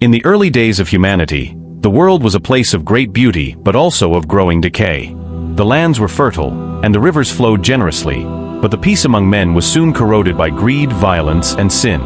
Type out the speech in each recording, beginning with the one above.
In the early days of humanity, the world was a place of great beauty but also of growing decay. The lands were fertile, and the rivers flowed generously, but the peace among men was soon corroded by greed, violence, and sin.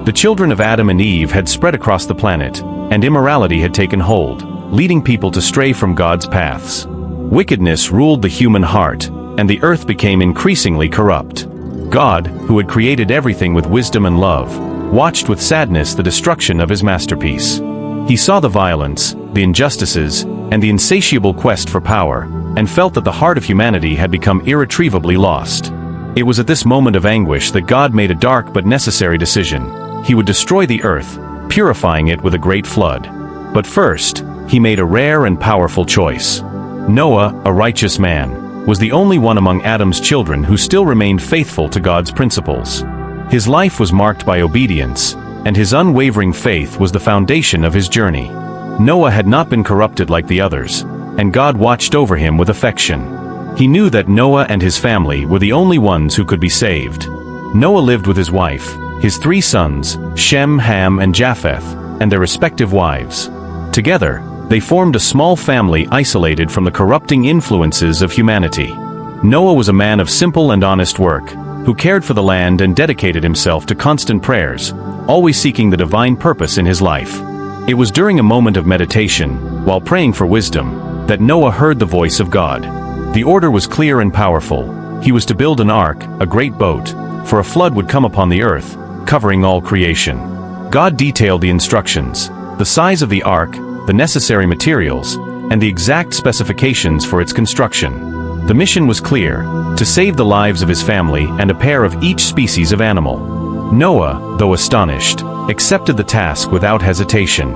The children of Adam and Eve had spread across the planet, and immorality had taken hold, leading people to stray from God's paths. Wickedness ruled the human heart, and the earth became increasingly corrupt. God, who had created everything with wisdom and love, watched with sadness the destruction of his masterpiece. He saw the violence, the injustices, and the insatiable quest for power, and felt that the heart of humanity had become irretrievably lost. It was at this moment of anguish that God made a dark but necessary decision. He would destroy the earth, purifying it with a great flood. But first, he made a rare and powerful choice. Noah, a righteous man, was the only one among Adam's children who still remained faithful to God's principles. His life was marked by obedience, and his unwavering faith was the foundation of his journey. Noah had not been corrupted like the others, and God watched over him with affection. He knew that Noah and his family were the only ones who could be saved. Noah lived with his wife, his 3 sons, Shem, Ham, and Japheth, and their respective wives. Together, they formed a small family isolated from the corrupting influences of humanity. Noah was a man of simple and honest work, who cared for the land and dedicated himself to constant prayers, always seeking the divine purpose in his life. It was during a moment of meditation, while praying for wisdom, that Noah heard the voice of God. The order was clear and powerful. He was to build an ark, a great boat, for a flood would come upon the earth, covering all creation. God detailed the instructions, the size of the ark, the necessary materials, and the exact specifications for its construction. The mission was clear: to save the lives of his family and a pair of each species of animal. Noah, though astonished, accepted the task without hesitation.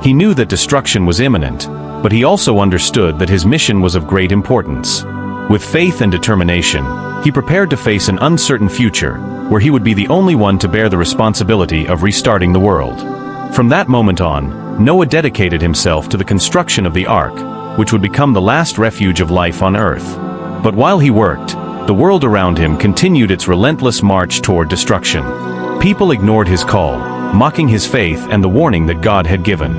He knew that destruction was imminent, but he also understood that his mission was of great importance. With faith and determination, he prepared to face an uncertain future, where he would be the only one to bear the responsibility of restarting the world. From that moment on, Noah dedicated himself to the construction of the ark, which would become the last refuge of life on earth. But while he worked, the world around him continued its relentless march toward destruction. People ignored his call, mocking his faith and the warning that God had given.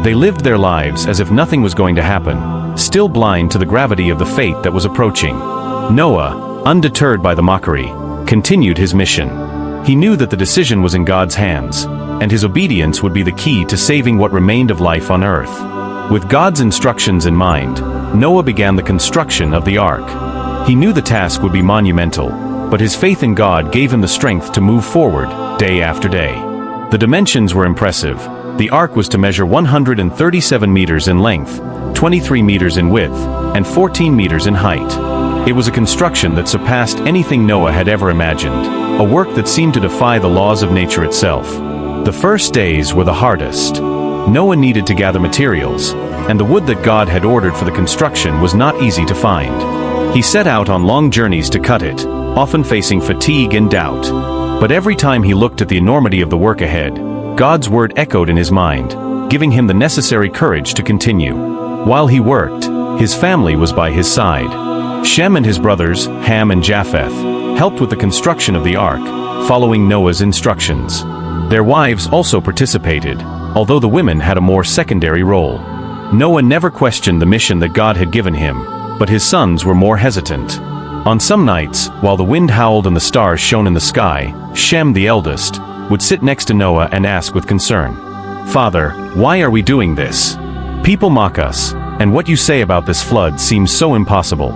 They lived their lives as if nothing was going to happen, still blind to the gravity of the fate that was approaching. Noah, undeterred by the mockery, continued his mission. He knew that the decision was in God's hands, and his obedience would be the key to saving what remained of life on earth. With God's instructions in mind, Noah began the construction of the ark. He knew the task would be monumental, but his faith in God gave him the strength to move forward, day after day. The dimensions were impressive. The ark was to measure 137 meters in length, 23 meters in width, and 14 meters in height. It was a construction that surpassed anything Noah had ever imagined, a work that seemed to defy the laws of nature itself. The first days were the hardest. Noah needed to gather materials, and the wood that God had ordered for the construction was not easy to find. He set out on long journeys to cut it, often facing fatigue and doubt. But every time he looked at the enormity of the work ahead, God's word echoed in his mind, giving him the necessary courage to continue. While he worked, his family was by his side. Shem and his brothers, Ham and Japheth, helped with the construction of the ark, following Noah's instructions. Their wives also participated, although the women had a more secondary role. Noah never questioned the mission that God had given him, but his sons were more hesitant. On some nights, while the wind howled and the stars shone in the sky, Shem, the eldest, would sit next to Noah and ask with concern, "Father, why are we doing this? People mock us, and what you say about this flood seems so impossible.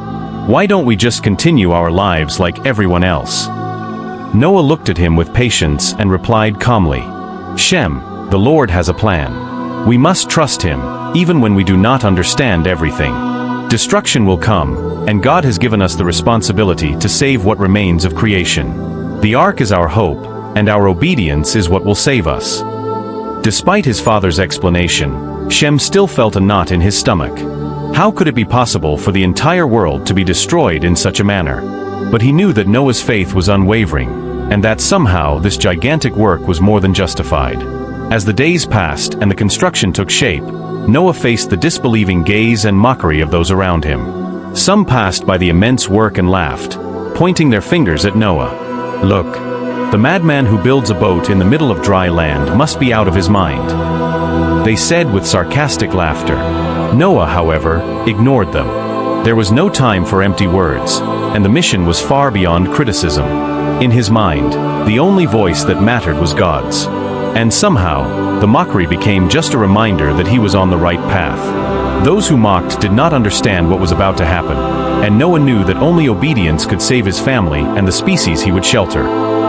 Why don't we just continue our lives like everyone else?" Noah looked at him with patience and replied calmly, "Shem, the Lord has a plan. We must trust him, even when we do not understand everything. Destruction will come, and God has given us the responsibility to save what remains of creation. The ark is our hope, and our obedience is what will save us." Despite his father's explanation, Shem still felt a knot in his stomach. How could it be possible for the entire world to be destroyed in such a manner? But he knew that Noah's faith was unwavering, and that somehow this gigantic work was more than justified. As the days passed and the construction took shape, Noah faced the disbelieving gaze and mockery of those around him. Some passed by the immense work and laughed, pointing their fingers at Noah. "Look, the madman who builds a boat in the middle of dry land must be out of his mind." they said with sarcastic laughter. Noah, however, ignored them. There was no time for empty words, and the mission was far beyond criticism. In his mind, the only voice that mattered was God's. And somehow, the mockery became just a reminder that he was on the right path. Those who mocked did not understand what was about to happen, and Noah knew that only obedience could save his family and the species he would shelter.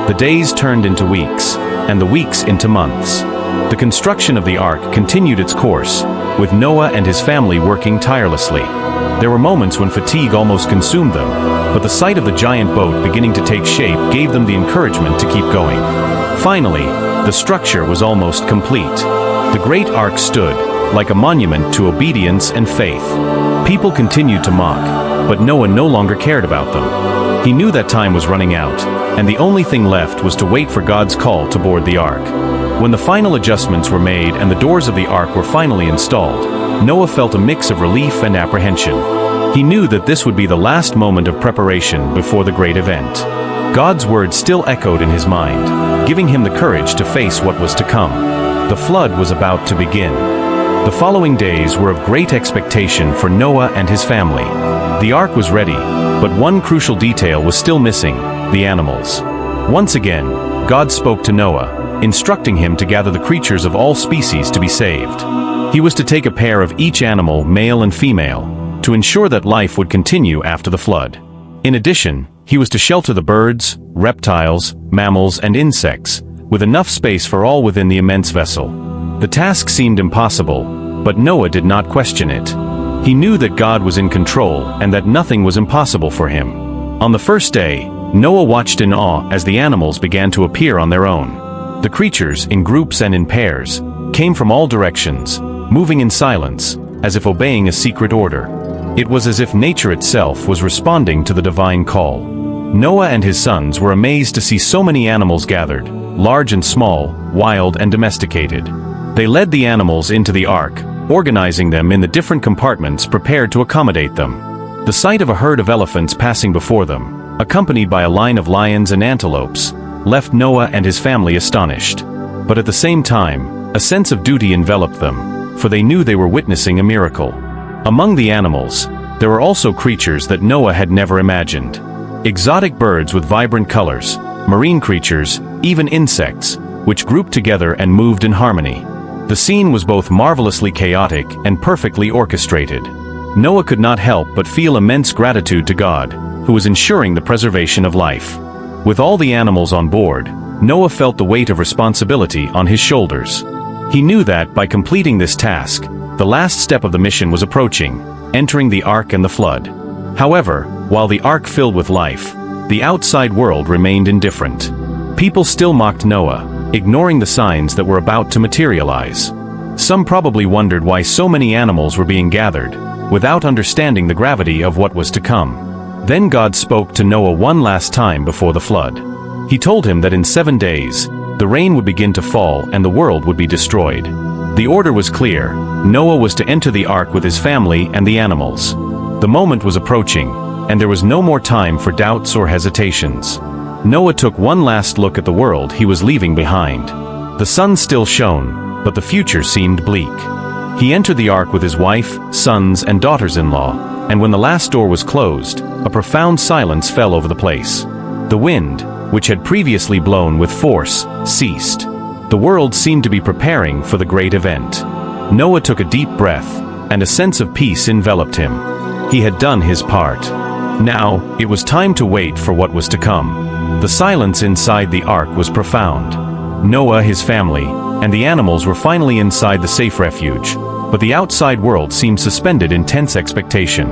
The days turned into weeks, and the weeks into months. The construction of the ark continued its course, with Noah and his family working tirelessly. There were moments when fatigue almost consumed them, but the sight of the giant boat beginning to take shape gave them the encouragement to keep going. Finally, the structure was almost complete. The great ark stood, like a monument to obedience and faith. People continued to mock, but Noah no longer cared about them. He knew that time was running out, and the only thing left was to wait for God's call to board the ark. When the final adjustments were made and the doors of the ark were finally installed, Noah felt a mix of relief and apprehension. He knew that this would be the last moment of preparation before the great event. God's word still echoed in his mind, giving him the courage to face what was to come. The flood was about to begin. The following days were of great expectation for Noah and his family. The ark was ready, but one crucial detail was still missing: the animals. Once again, God spoke to Noah, instructing him to gather the creatures of all species to be saved. He was to take a pair of each animal, male and female, to ensure that life would continue after the flood. In addition, he was to shelter the birds, reptiles, mammals, and insects, with enough space for all within the immense vessel. The task seemed impossible, but Noah did not question it. He knew that God was in control and that nothing was impossible for him. On the first day, Noah watched in awe as the animals began to appear on their own. The creatures, in groups and in pairs, came from all directions, moving in silence, as if obeying a secret order. It was as if nature itself was responding to the divine call. Noah and his sons were amazed to see so many animals gathered, large and small, wild and domesticated. They led the animals into the ark, organizing them in the different compartments prepared to accommodate them. The sight of a herd of elephants passing before them, accompanied by a line of lions and antelopes, left Noah and his family astonished. But at the same time, a sense of duty enveloped them, for they knew they were witnessing a miracle. Among the animals, there were also creatures that Noah had never imagined. Exotic birds with vibrant colors, marine creatures, even insects, which grouped together and moved in harmony. The scene was both marvelously chaotic and perfectly orchestrated. Noah could not help but feel immense gratitude to God, who was ensuring the preservation of life. With all the animals on board, Noah felt the weight of responsibility on his shoulders. He knew that, by completing this task, the last step of the mission was approaching, entering the ark and the flood. However, while the ark filled with life, the outside world remained indifferent. People still mocked Noah, ignoring the signs that were about to materialize. Some probably wondered why so many animals were being gathered, without understanding the gravity of what was to come. Then God spoke to Noah one last time before the flood. He told him that in 7 days, the rain would begin to fall and the world would be destroyed. The order was clear: Noah was to enter the ark with his family and the animals. The moment was approaching, and there was no more time for doubts or hesitations. Noah took one last look at the world he was leaving behind. The sun still shone, but the future seemed bleak. He entered the ark with his wife, sons, and daughters-in-law, and when the last door was closed, a profound silence fell over the place. The wind, which had previously blown with force, ceased. The world seemed to be preparing for the great event. Noah took a deep breath, and a sense of peace enveloped him. He had done his part. Now, it was time to wait for what was to come. The silence inside the ark was profound. Noah, his family, and the animals were finally inside the safe refuge, but the outside world seemed suspended in tense expectation.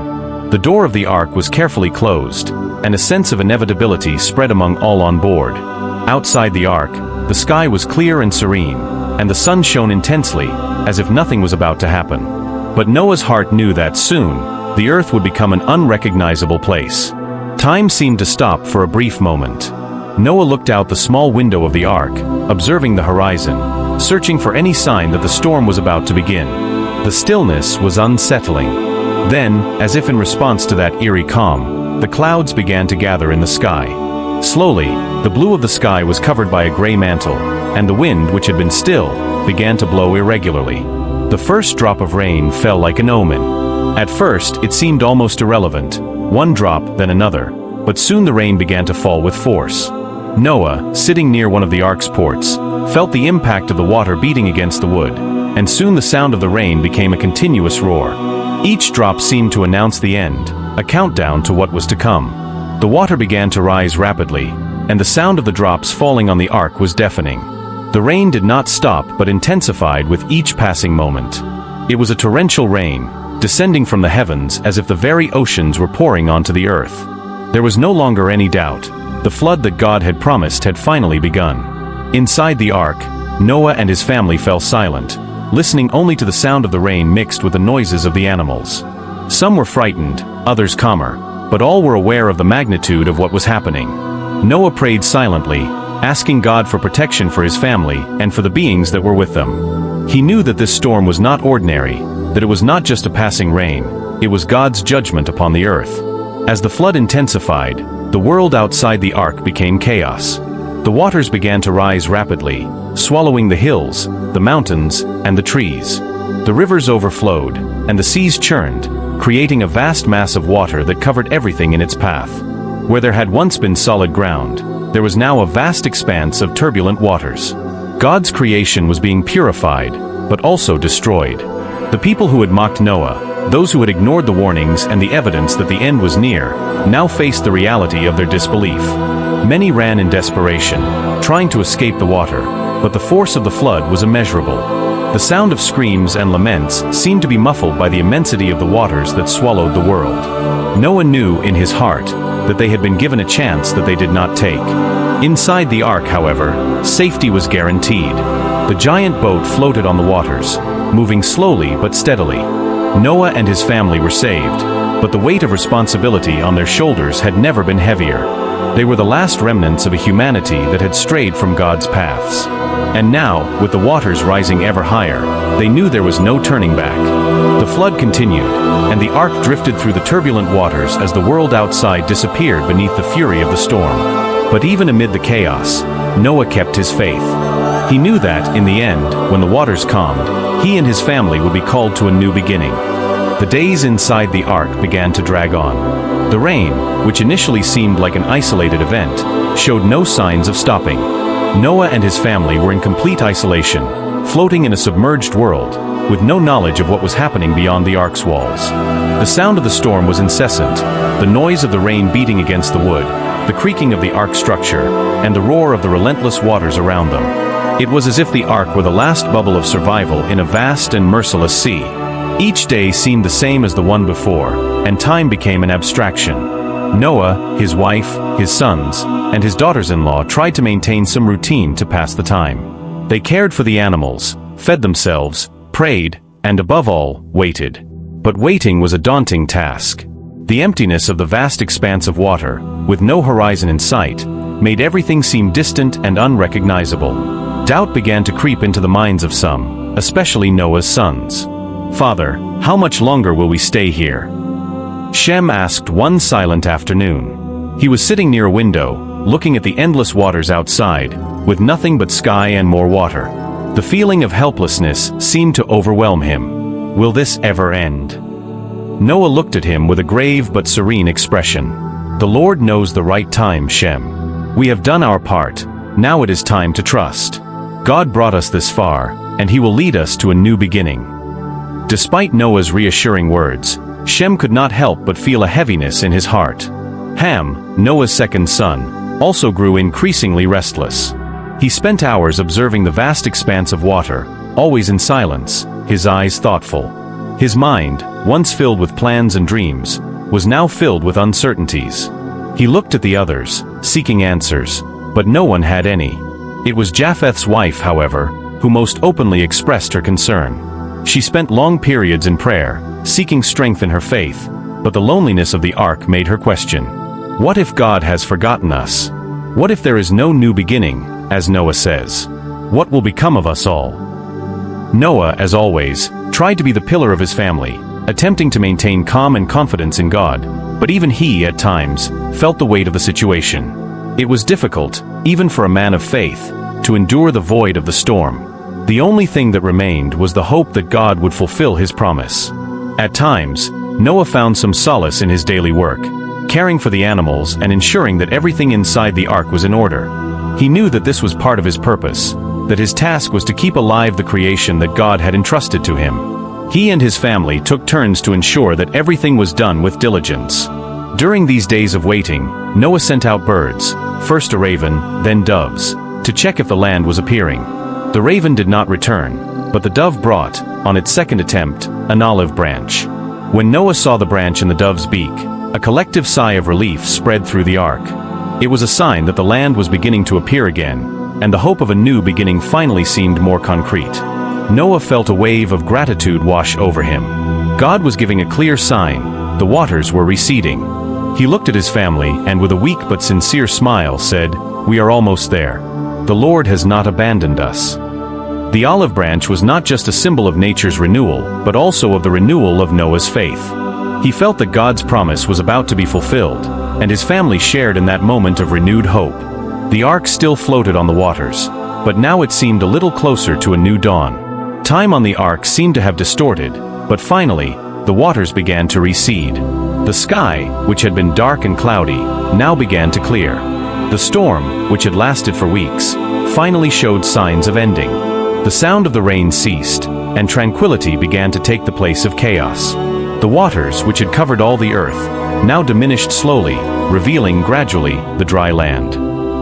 The door of the ark was carefully closed, and a sense of inevitability spread among all on board. Outside the ark, the sky was clear and serene, and the sun shone intensely, as if nothing was about to happen. But Noah's heart knew that soon, the earth would become an unrecognizable place. Time seemed to stop for a brief moment. Noah looked out the small window of the ark, observing the horizon, searching for any sign that the storm was about to begin. The stillness was unsettling. Then, as if in response to that eerie calm, the clouds began to gather in the sky. Slowly, the blue of the sky was covered by a gray mantle, and the wind, which had been still, began to blow irregularly. The first drop of rain fell like an omen. At first, it seemed almost irrelevant, one drop, then another, but soon the rain began to fall with force. Noah, sitting near one of the ark's ports, felt the impact of the water beating against the wood, and soon the sound of the rain became a continuous roar. Each drop seemed to announce the end, a countdown to what was to come. The water began to rise rapidly, and the sound of the drops falling on the ark was deafening. The rain did not stop but intensified with each passing moment. It was a torrential rain, descending from the heavens as if the very oceans were pouring onto the earth. There was no longer any doubt. The flood that God had promised had finally begun. Inside the ark, Noah and his family fell silent, listening only to the sound of the rain mixed with the noises of the animals. Some were frightened, others calmer, but all were aware of the magnitude of what was happening. Noah prayed silently, asking God for protection for his family and for the beings that were with them. He knew that this storm was not ordinary, that it was not just a passing rain, it was God's judgment upon the earth. As the flood intensified, the world outside the ark became chaos. The waters began to rise rapidly, swallowing the hills, the mountains, and the trees. The rivers overflowed, and the seas churned, creating a vast mass of water that covered everything in its path. Where there had once been solid ground, there was now a vast expanse of turbulent waters. God's creation was being purified, but also destroyed. The people who had mocked Noah, those who had ignored the warnings and the evidence that the end was near, now faced the reality of their disbelief. Many ran in desperation, trying to escape the water, but the force of the flood was immeasurable. The sound of screams and laments seemed to be muffled by the immensity of the waters that swallowed the world. Noah knew in his heart that they had been given a chance that they did not take. Inside the ark, however, safety was guaranteed. The giant boat floated on the waters, moving slowly but steadily. Noah and his family were saved, but the weight of responsibility on their shoulders had never been heavier. They were the last remnants of a humanity that had strayed from God's paths. And now, with the waters rising ever higher, they knew there was no turning back. The flood continued, and the ark drifted through the turbulent waters as the world outside disappeared beneath the fury of the storm. But even amid the chaos, Noah kept his faith. He knew that, in the end, when the waters calmed, he and his family would be called to a new beginning. The days inside the ark began to drag on. The rain, which initially seemed like an isolated event, showed no signs of stopping. Noah and his family were in complete isolation, floating in a submerged world, with no knowledge of what was happening beyond the ark's walls. The sound of the storm was incessant, the noise of the rain beating against the wood, the creaking of the ark structure, and the roar of the relentless waters around them. It was as if the ark were the last bubble of survival in a vast and merciless sea. Each day seemed the same as the one before, and time became an abstraction. Noah, his wife, his sons, and his daughters-in-law tried to maintain some routine to pass the time. They cared for the animals, fed themselves, prayed, and above all, waited. But waiting was a daunting task. The emptiness of the vast expanse of water, with no horizon in sight, made everything seem distant and unrecognizable. Doubt began to creep into the minds of some, especially Noah's sons. "Father, how much longer will we stay here?" Shem asked one silent afternoon. He was sitting near a window, looking at the endless waters outside, with nothing but sky and more water. The feeling of helplessness seemed to overwhelm him. Will this ever end? Noah looked at him with a grave but serene expression. "The Lord knows the right time, Shem. We have done our part, now it is time to trust. God brought us this far, and he will lead us to a new beginning." Despite Noah's reassuring words, Shem could not help but feel a heaviness in his heart. Ham, Noah's second son, also grew increasingly restless. He spent hours observing the vast expanse of water, always in silence, his eyes thoughtful. His mind, once filled with plans and dreams, was now filled with uncertainties. He looked at the others, seeking answers, but no one had any. It was Japheth's wife, however, who most openly expressed her concern. She spent long periods in prayer, seeking strength in her faith, but the loneliness of the ark made her question. What if God has forgotten us? What if there is no new beginning, as Noah says? What will become of us all? Noah, as always, tried to be the pillar of his family, attempting to maintain calm and confidence in God, but even he, at times, felt the weight of the situation. It was difficult, even for a man of faith, to endure the void of the storm. The only thing that remained was the hope that God would fulfill his promise. At times, Noah found some solace in his daily work, caring for the animals and ensuring that everything inside the ark was in order. He knew that this was part of his purpose, that his task was to keep alive the creation that God had entrusted to him. He and his family took turns to ensure that everything was done with diligence. During these days of waiting, Noah sent out birds, first a raven, then doves, to check if the land was appearing. The raven did not return, but the dove brought, on its second attempt, an olive branch. When Noah saw the branch in the dove's beak, a collective sigh of relief spread through the ark. It was a sign that the land was beginning to appear again, and the hope of a new beginning finally seemed more concrete. Noah felt a wave of gratitude wash over him. God was giving a clear sign: the waters were receding. He looked at his family and with a weak but sincere smile said, "We are almost there. The Lord has not abandoned us." The olive branch was not just a symbol of nature's renewal, but also of the renewal of Noah's faith. He felt that God's promise was about to be fulfilled, and his family shared in that moment of renewed hope. The ark still floated on the waters, but now it seemed a little closer to a new dawn. Time on the ark seemed to have distorted, but finally, the waters began to recede. The sky, which had been dark and cloudy, now began to clear. The storm, which had lasted for weeks, finally showed signs of ending. The sound of the rain ceased, and tranquility began to take the place of chaos. The waters, which had covered all the earth, now diminished slowly, revealing gradually the dry land.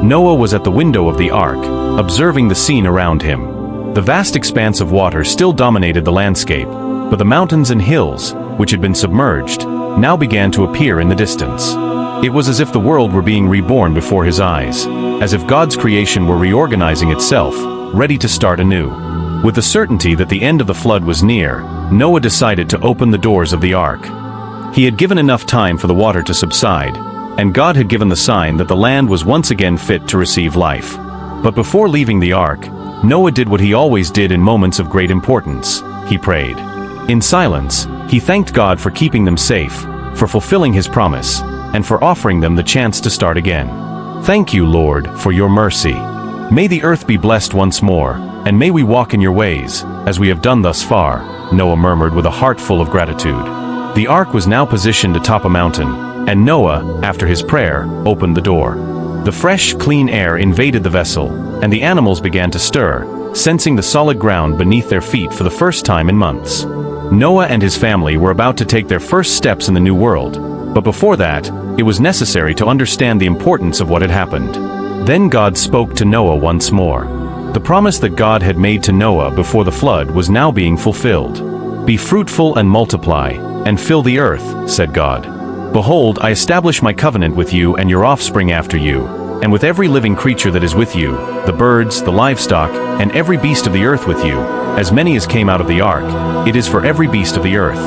Noah was at the window of the ark, observing the scene around him. The vast expanse of water still dominated the landscape, but the mountains and hills, which had been submerged, now began to appear in the distance. It was as if the world were being reborn before his eyes, as if God's creation were reorganizing itself, ready to start anew. With the certainty that the end of the flood was near, Noah decided to open the doors of the ark. He had given enough time for the water to subside, and God had given the sign that the land was once again fit to receive life. But before leaving the ark, Noah did what he always did in moments of great importance. He prayed. In silence, he thanked God for keeping them safe, for fulfilling his promise, and for offering them the chance to start again. "Thank you, Lord, for your mercy. May the earth be blessed once more, and may we walk in your ways, as we have done thus far," Noah murmured with a heart full of gratitude. The ark was now positioned atop a mountain, and Noah, after his prayer, opened the door. The fresh, clean air invaded the vessel, and the animals began to stir, sensing the solid ground beneath their feet for the first time in months. Noah and his family were about to take their first steps in the new world, but before that, it was necessary to understand the importance of what had happened. Then God spoke to Noah once more. The promise that God had made to Noah before the flood was now being fulfilled. "Be fruitful and multiply, and fill the earth," said God. "Behold, I establish my covenant with you and your offspring after you, and with every living creature that is with you, the birds, the livestock, and every beast of the earth with you, as many as came out of the ark, it is for every beast of the earth.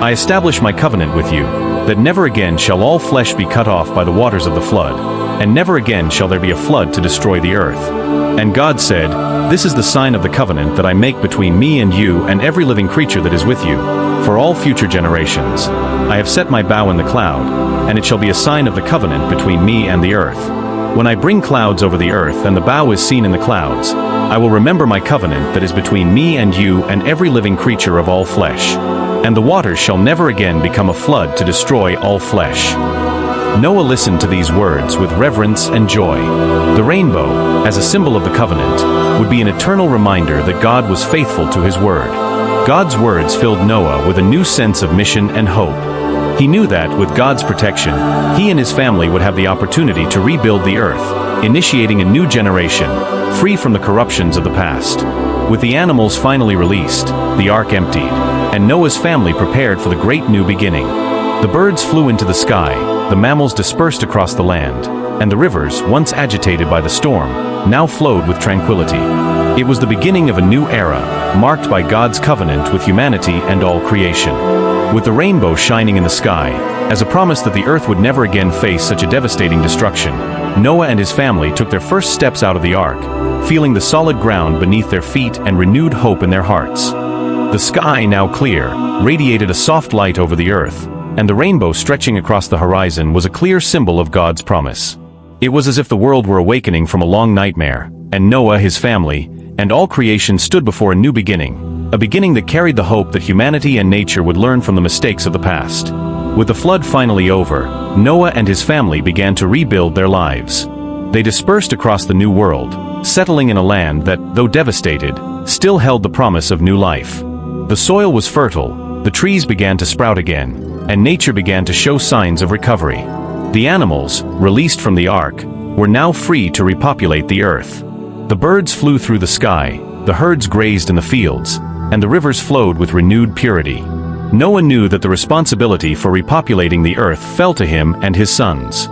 I establish my covenant with you, that never again shall all flesh be cut off by the waters of the flood, and never again shall there be a flood to destroy the earth." And God said, "This is the sign of the covenant that I make between me and you and every living creature that is with you, for all future generations. I have set my bow in the cloud, and it shall be a sign of the covenant between me and the earth. When I bring clouds over the earth and the bow is seen in the clouds, I will remember my covenant that is between me and you and every living creature of all flesh. And the waters shall never again become a flood to destroy all flesh." Noah listened to these words with reverence and joy. The rainbow, as a symbol of the covenant, would be an eternal reminder that God was faithful to his word. God's words filled Noah with a new sense of mission and hope. He knew that, with God's protection, he and his family would have the opportunity to rebuild the earth, initiating a new generation, free from the corruptions of the past. With the animals finally released, the ark emptied, and Noah's family prepared for the great new beginning. The birds flew into the sky, the mammals dispersed across the land, and the rivers, once agitated by the storm, now flowed with tranquility. It was the beginning of a new era, marked by God's covenant with humanity and all creation. With the rainbow shining in the sky, as a promise that the earth would never again face such a devastating destruction, Noah and his family took their first steps out of the ark, feeling the solid ground beneath their feet and renewed hope in their hearts. The sky, now clear, radiated a soft light over the earth, and the rainbow stretching across the horizon was a clear symbol of God's promise. It was as if the world were awakening from a long nightmare, and Noah, his family, and all creation stood before a new beginning, a beginning that carried the hope that humanity and nature would learn from the mistakes of the past. With the flood finally over, Noah and his family began to rebuild their lives. They dispersed across the new world, settling in a land that, though devastated, still held the promise of new life. The soil was fertile, the trees began to sprout again, and nature began to show signs of recovery. The animals, released from the ark, were now free to repopulate the earth. The birds flew through the sky, the herds grazed in the fields, and the rivers flowed with renewed purity. Noah knew that the responsibility for repopulating the earth fell to him and his sons.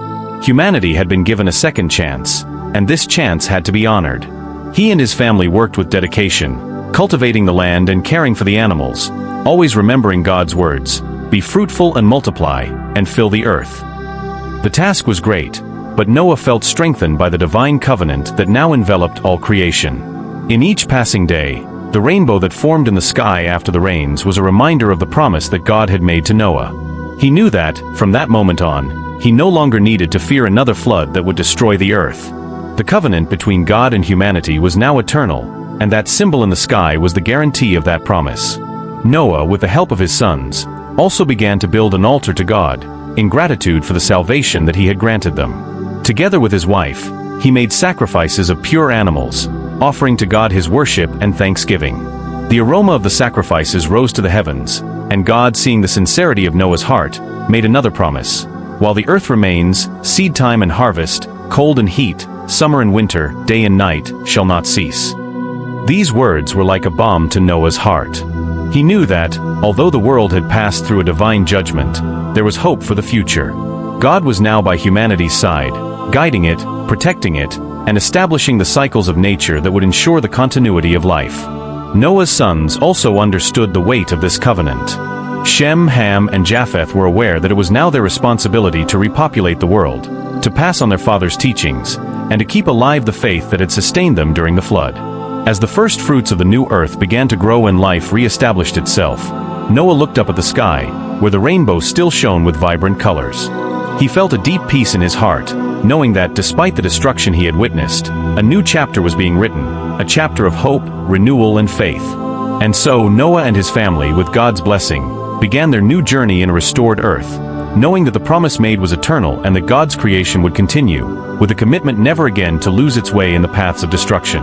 Humanity had been given a second chance, and this chance had to be honored. He and his family worked with dedication, cultivating the land and caring for the animals, always remembering God's words, "Be fruitful and multiply, and fill the earth." The task was great, but Noah felt strengthened by the divine covenant that now enveloped all creation. In each passing day, the rainbow that formed in the sky after the rains was a reminder of the promise that God had made to Noah. He knew that, from that moment on, he no longer needed to fear another flood that would destroy the earth. The covenant between God and humanity was now eternal, and that symbol in the sky was the guarantee of that promise. Noah, with the help of his sons, also began to build an altar to God, in gratitude for the salvation that he had granted them. Together with his wife, he made sacrifices of pure animals, offering to God his worship and thanksgiving. The aroma of the sacrifices rose to the heavens, and God, seeing the sincerity of Noah's heart, made another promise. While the earth remains, seed time and harvest, cold and heat, summer and winter, day and night, shall not cease. These words were like a balm to Noah's heart. He knew that, although the world had passed through a divine judgment, there was hope for the future. God was now by humanity's side, guiding it, protecting it, and establishing the cycles of nature that would ensure the continuity of life. Noah's sons also understood the weight of this covenant. Shem, Ham, and Japheth were aware that it was now their responsibility to repopulate the world, to pass on their father's teachings, and to keep alive the faith that had sustained them during the flood. As the first fruits of the new earth began to grow and life re-established itself, Noah looked up at the sky, where the rainbow still shone with vibrant colors. He felt a deep peace in his heart, knowing that despite the destruction he had witnessed, a new chapter was being written, a chapter of hope, renewal, and faith. And so Noah and his family, with God's blessing, began their new journey in a restored earth, knowing that the promise made was eternal and that God's creation would continue, with a commitment never again to lose its way in the paths of destruction.